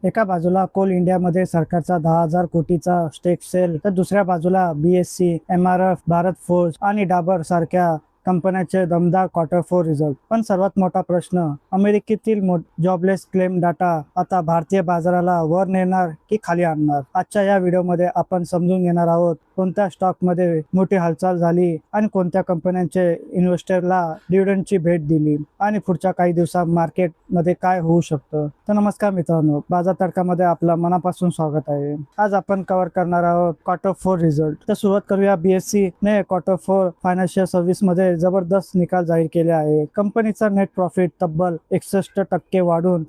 एका बाजूला कोल इंडियामध्ये सरकारचा 10,000 कोटीचा स्टेक सेल, तर दुसऱ्या बाजूला BSE, MRF, भारत फोर्ज आणि डाबर सारख्या कंपन्यांचे दमदार क्वार्टर 4 रिझल्ट. पण सर्वात मोठा प्रश्न, अमेरिकेतील जॉबलेस क्लेम डाटा आता भारतीय बाजाराला वर नेणार की खाली आणणार? आजच्या या व्हिडिओमध्ये आपण समजून घेणार आहोत कोणत्या स्टॉकमध्ये मोठी हालचाल झाली आणि कोणत्या कंपन्यांचे इन्व्हेस्टरला डिव्हिडंडची भेट दिली आणि पुढच्या काही दिवसात मार्केटमध्ये काय होऊ शकतं. तर नमस्कार मित्रांनो, बाजार तडकामध्ये आपलं मनापासून स्वागत आहे. आज आपण कव्हर करणार आहोत क्वार्टर 4 रिझल्ट. तर सुरुवात करूया. BSE ने क्वार्टर 4 फायनान्शियल सर्व्हिस मध्ये जबरदस्त निकाल जाहीर केले आहे. कंपनीचा नेट प्रॉफिट तब्बल 61% वाढून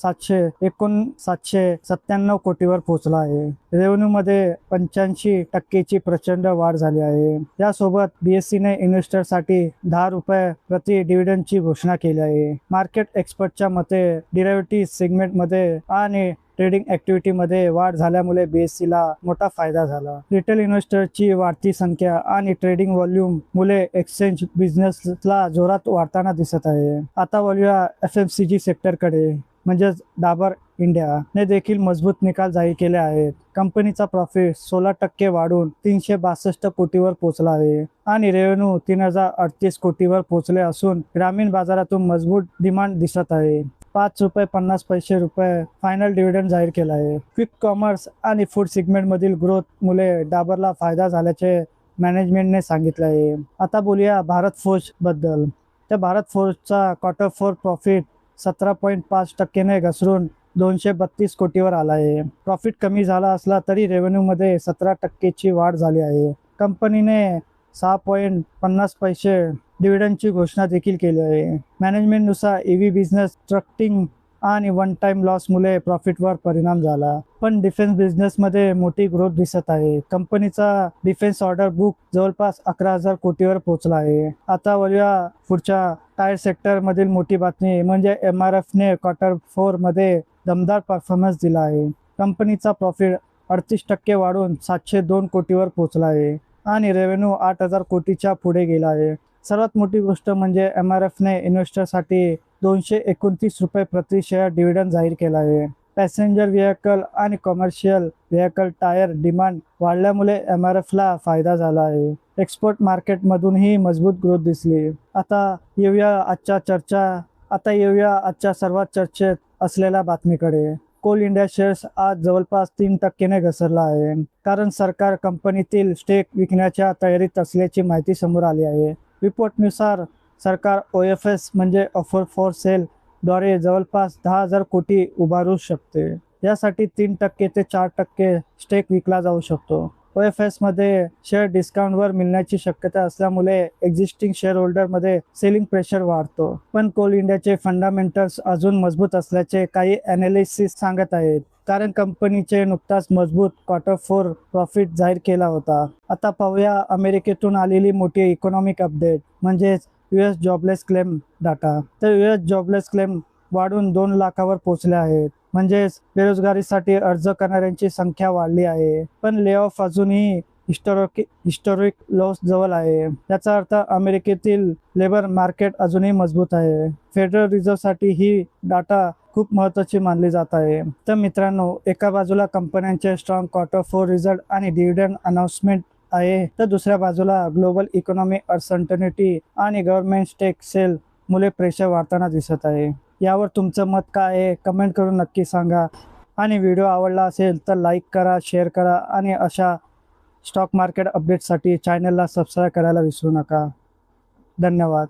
797 कोटीवर पोहोचला आहे. रेव्हेन्यू मध्ये 85% प्रचंड वाढ झाली आहे. यासोबत BSE ने इन्व्हेस्टरसाठी ₹10 प्रति डिव्हिडंडची घोषणा केली आहे. मार्केट एक्सपर्टच्या मते डेरिव्हेटिव्ह सेगमेंटमध्ये आणि ट्रेडिंग ऍक्टिव्हिटी मध्ये वाढ झाल्यामुळे BSE ला मोठा फायदा झाला. रिटेल इन्व्हेस्टरची वाढती संख्या आणि ट्रेडिंग व्हॉल्यूम मुळे एक्सचेंज बिझनेसला जोरात वाढताना दिसत आहे. आता वळूया FMCG सेक्टरकडे, म्हणजेच डाबर इंडिया ने देखील मजबूत निकाल जाहीर केले आहेत. कंपनीचा प्रॉफिट 16% वाढून 362 कोटीवर पोहोचला आहे आणि रेव्हेन्यू 3038 कोटीवर पोहोचले असून ग्रामीण बाजारातून मजबूत डिमांड दिसत आहे. ₹5.50 फायनल डिव्हिडंड जाहीर केला आहे. क्विक कॉमर्स आणि फूड सेगमेंट मधील ग्रोथ मुळे डाबरला फायदा झाल्याचे मॅनेजमेंटने सांगितले आहे. आता बोलूया भारत फोर्ज बद्दल. तर भारत फोर्जचा क्वार्टर 4 प्रॉफिट 17.5% घसरून 232 कोटीवर आला आहे. प्रॉफिट कमी झाला असला तरी रेव्हेन्यू मध्ये 17% वाढ झाली आहे. कंपनीने ₹6.50 डिव्हिडंडची घोषणा देखील केली आहे. मॅनेजमेंटनुसार EV बिझनेस स्ट्रक्चरिंग आणि वन टाइम लॉस मुळे प्रॉफिटवर परिणाम झाला. पण डिफेन्स बिझनेसमध्ये मोठी ग्रोथ दिसत आहे. कंपनीचा डिफेन्स ऑर्डर बुक जवळपास 11,000 कोटीवर पोहोचला आहे. आता वळूया पुढच्या टायर सेक्टर मधील मोठी बातमी, म्हणजे MRF ने क्वार्टर 4 मध्ये दमदार परफॉर्मन्स दिला आहे. कंपनीचा प्रॉफिट 38% वाढून 702 कोटीवर पोहोचला आहे आणि रेव्हेन्यू 8,000 कोटीच्या पुढे गेला आहे. सर्वात मोठी गोष्ट म्हणजे MRF ने इन्व्हेस्टरसाठी ₹229 प्रति शेअर डिव्हिडंड जाहीर केला आहे. पॅसेंजर व्हेकल आणि कमर्शियल व्हेकल टायर डिमांड वाढल्यामुळे MRF ला फायदा झाला आहे. एक्सपोर्ट मार्केटमधूनही मजबूत ग्रोथ दिसली. आता येऊया आजच्या सर्वात चर्चेत असलेल्या बातमीकडे. कोल इंडिया शेअर्स आज जवळपास 3% घसरला आहे, कारण सरकार कंपनीतील स्टेक विकण्याच्या तयारीत असल्याची माहिती समोर आली आहे. रिपोर्टनुसार सरकार OFS म्हणजे ऑफर फॉर सेल द्वारे जवळपास 10,000 कोटी उभारू शकते. यासाठी 3% ते 4% स्टेक विकला जाऊ शकतो. OFS मध्ये शेअर डिस्काउंटवर मिळण्याची शक्यता असल्यामुळे एक्झिस्टिंग शेअर होल्डर मध्ये सेलिंग प्रेशर वाढतो. पण कोल इंडियाचे फंडामेंटल्स अजून मजबूत असल्याचे काही अनालिसिस सांगत आहेत, कारण कंपनीचे नुकताच मजबूत क्वार्टर 4 प्रॉफिट जाहीर केला होता. आता पाहूया अमेरिकेतून आलेली मोठी इकॉनॉमिक अपडेट, म्हणजेच US जॉबलेस क्लेम डाटा. तर US जॉबलेस क्लेम वाढून 2 लाखावर पोहोचले आहेत, म्हणजेच बेरोजगारीसाठी अर्ज करणाऱ्यांची संख्या वाढली आहे. पण ले ऑफ अजूनही हिस्टॉरिक लॉस जवळ आहे. याचा अर्थ अमेरिकेतील लेबर मार्केट अजूनही मजबूत आहे. फेडरल रिझर्व्हसाठी ही डाटा खूप महत्त्वाची मानली जात आहे. तर मित्रांनो, एका बाजूला कंपन्यांचे स्ट्रॉंग क्वार्टर 4 रिझल्ट आणि डिव्हिडंड अनाउन्समेंट आहे, तर दुसऱ्या बाजूला ग्लोबल इकॉनॉमी अनसर्टनिटी आणि गव्हर्नमेंट स्टेक सेल मुळे प्रेशर वाढताना दिसत आहे. यावर तुमचं मत काय आहे कमेंट करून नक्की सांगा. आणि व्हिडिओ आवडला असेल तर लाईक करा, शेअर करा आणि अशा स्टॉक मार्केट अपडेटसाठी चॅनलला सबस्क्राईब करायला विसरू नका. धन्यवाद.